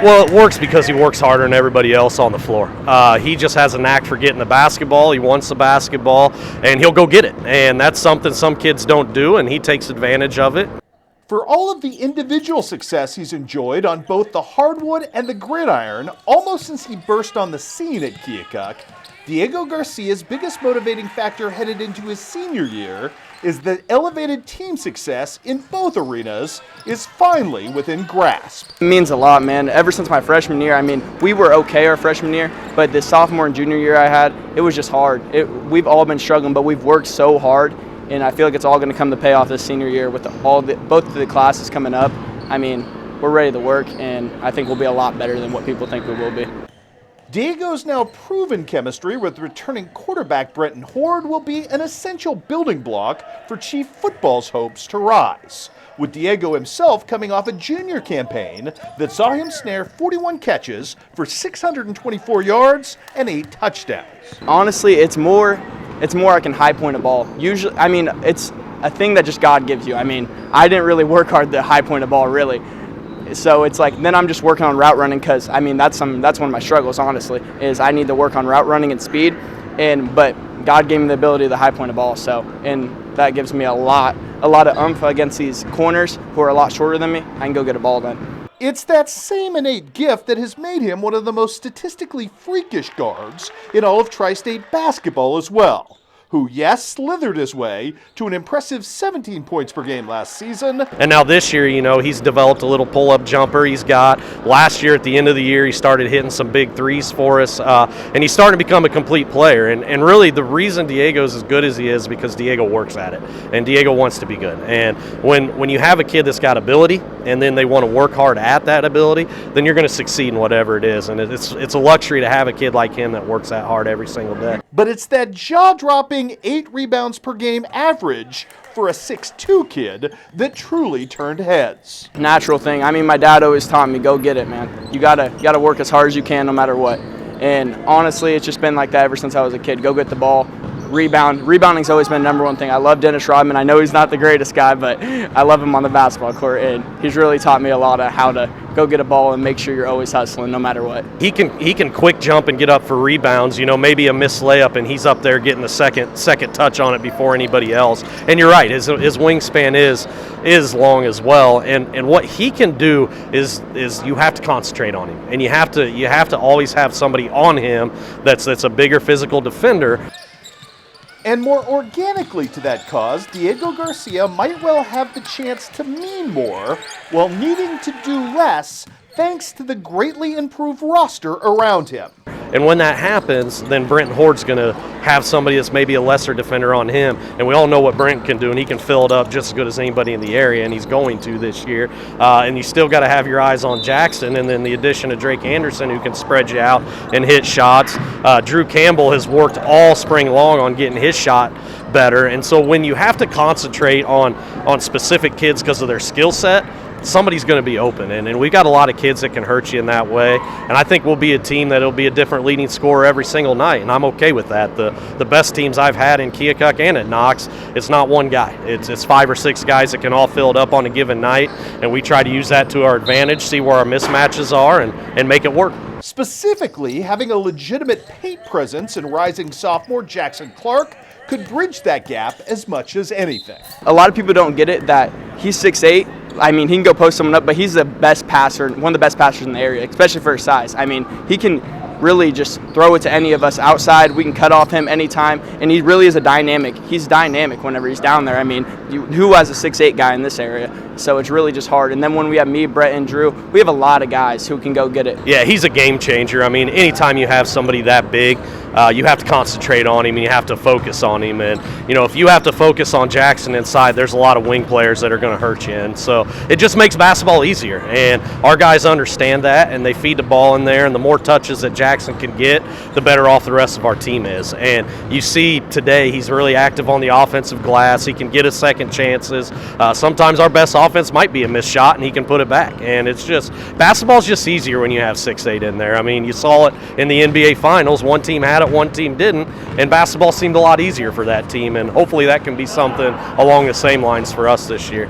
Well, it works because he works harder than everybody else on the floor. He just has a knack for getting the basketball. He wants the basketball, and he'll go get it. And that's something some kids don't do, and he takes advantage of it. For all of the individual success he's enjoyed on both the hardwood and the gridiron, almost since he burst on the scene at Keokuk, Diego Garcia's biggest motivating factor headed into his senior year is that elevated team success in both arenas is finally within grasp. It means a lot, man. Ever since my freshman year, I mean, we were okay our freshman year, but the sophomore and junior year I had, it was just hard. We've all been struggling, but we've worked so hard, and I feel like it's all going to come to pay off this senior year with both of the classes coming up. I mean, we're ready to work, and I think we'll be a lot better than what people think we will be. Diego's now proven chemistry with returning quarterback Brenton Horde will be an essential building block for Chief Football's hopes to rise, with Diego himself coming off a junior campaign that saw him snare 41 catches for 624 yards and 8 touchdowns. Honestly, it's more I can high point a ball. Usually, I mean, it's a thing that just God gives you. I mean, I didn't really work hard to high point a ball, really. So it's like, then I'm just working on route running because, I mean, that's one of my struggles, honestly, is I need to work on route running and speed. But God gave me the ability to high point a ball, and that gives me a lot of oomph against these corners who are a lot shorter than me. I can go get a ball then. It's that same innate gift that has made him one of the most statistically freakish guards in all of Tri-State basketball as well, who, yes, slithered his way to an impressive 17 points per game last season. And now this year, you know, he's developed a little pull-up jumper he's got. Last year at the end of the year, he started hitting some big threes for us, and he's starting to become a complete player. And really the reason Diego's as good as he is because Diego works at it, and Diego wants to be good. And when you have a kid that's got ability, and then they want to work hard at that ability, then you're going to succeed in whatever it is. And it's a luxury to have a kid like him that works that hard every single day. But it's that jaw-dropping 8 rebounds per game average for a 6'2" kid that truly turned heads. Natural thing. I mean, my dad always taught me, go get it, man. You gotta work as hard as you can no matter what. And honestly, it's just been like that ever since I was a kid. Go get the ball. Rebounding's always been number one thing. I love Dennis Rodman. I know he's not the greatest guy, but I love him on the basketball court, and he's really taught me a lot of how to go get a ball and make sure you're always hustling no matter what. He can quick jump and get up for rebounds, you know, maybe a missed layup, and he's up there getting the second touch on it before anybody else. And you're right, his wingspan is long as well, and what he can do is you have to concentrate on him, and you have to always have somebody on him that's a bigger physical defender. And more organically to that cause, Diego Garcia might well have the chance to mean more while needing to do less thanks to the greatly improved roster around him. And when that happens, then Brenton Horde's going to have somebody that's maybe a lesser defender on him. And we all know what Brent can do, and he can fill it up just as good as anybody in the area, and he's going to this year. And you still got to have your eyes on Jackson, and then the addition of Drake Anderson, who can spread you out and hit shots. Drew Campbell has worked all spring long on getting his shot better. And so when you have to concentrate on specific kids because of their skill set, somebody's going to be open, and we've got a lot of kids that can hurt you in that way, and I think we'll be a team that'll be a different leading scorer every single night, and I'm okay with that. The best teams I've had in Keokuk and at Knox, it's not one guy. It's 5 or 6 guys that can all fill it up on a given night, and we try to use that to our advantage, see where our mismatches are, and make it work. Specifically, having a legitimate paint presence in rising sophomore Jackson Clark could bridge that gap as much as anything. A lot of people don't get it that he's 6'8". I mean, he can go post someone up, but he's the best passer, one of the best passers in the area, especially for his size. I mean, he can really just throw it to any of us outside. We can cut off him anytime, and he really is he's dynamic whenever he's down there. I mean, who has a 6'8" guy in this area? So it's really just hard. And then when we have me, Brett, and Drew, we have a lot of guys who can go get it. Yeah, he's a game changer. I mean, anytime you have somebody that big, you have to concentrate on him and you have to focus on him. And, you know, if you have to focus on Jackson inside, there's a lot of wing players that are going to hurt you. And so it just makes basketball easier. And our guys understand that, and they feed the ball in there. And the more touches that Jackson can get, the better off the rest of our team is. And you see today he's really active on the offensive glass. He can get his second chances. Sometimes our best offense might be a missed shot, and he can put it back. And it's just, basketball's just easier when you have 6'8" in there. I mean, you saw it in the NBA Finals. One team had it, one team didn't, and basketball seemed a lot easier for that team, and hopefully that can be something along the same lines for us this year.